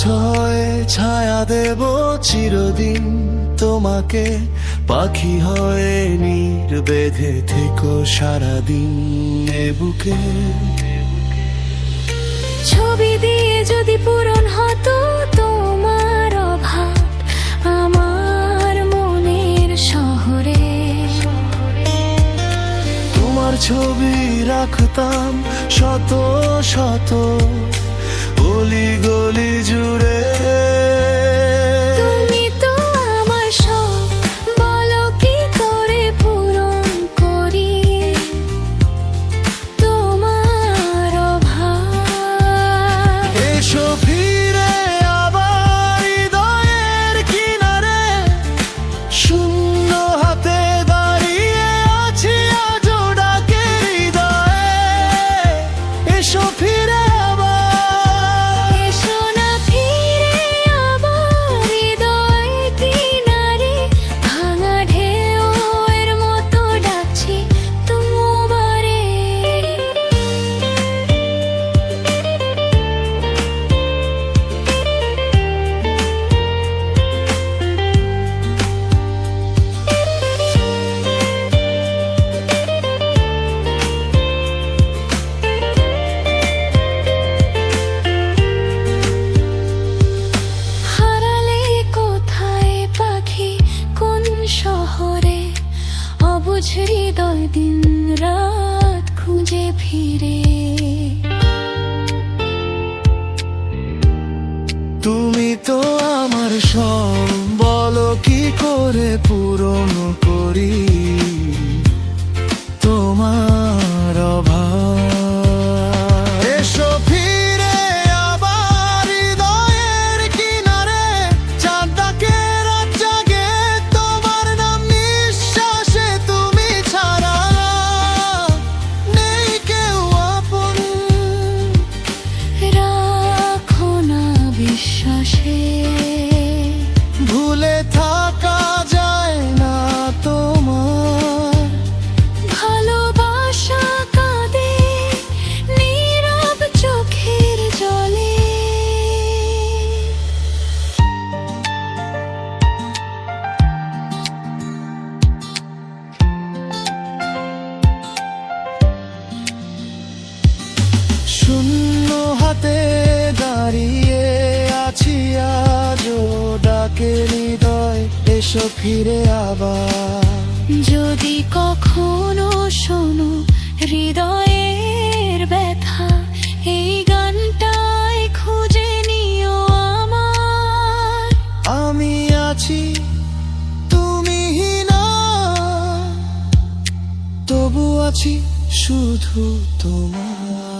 ছয় ছায়া দেব চিরদিন তোমাকে, পাখি হয়ে বেঁধে থেকো সারাদিন এ বুকে। ছবি দিয়ে যদি পূরণ হতো তোমার অভাব আমার মনের শহরে, তোমার ছবি রাখতাম শত শত অলি গলি জুড়ে। তুমি তো আমার সব, বলো কি করে পূরণ করি তোমার অভাব। এসো ফিরে আবার হৃদয়ের কিনারে, শূন্য হাতে দাঁড়িয়ে আছি আজও ডাকে হৃদয়ে। এসো ফিরে আবার, এসো না ফিরে আবার হৃদয় কিনারে, ভাঙা ঢেউয়ের মতো ডাকছি তোমারে। হারালে কোথায় পাখি কোন শহরে, অবুঝ হৃদয় দিন রাত খুঁজে ফিরে। তুমি তো আমার সব, বলো কি করে পূরণ করি তোমার অভাব। এসো ফিরে আবার হৃদয়ের কিনারে, চাঁদ ডাকে রাত জাগে তোমার নাম নিঃশ্বাসে, তুমি ছাড়া নেই কেউ আপন। রাখো না বিশ্বাসে, ভুলে থাকা যায় না তোমার। ভালোবাসা কাঁদে নীরব চোখের জলে। শূন্য হাতে দাঁড়িয়ে আছি আজও ডাকে হৃদয়। এসো ফিরে আবার, যদি কখনো শোনো হৃদয়ের ব্যথা, এই গানটাই খুঁজে নিও আমার। আমি আছি তুমি না, তবু আছি শুধু তোমার।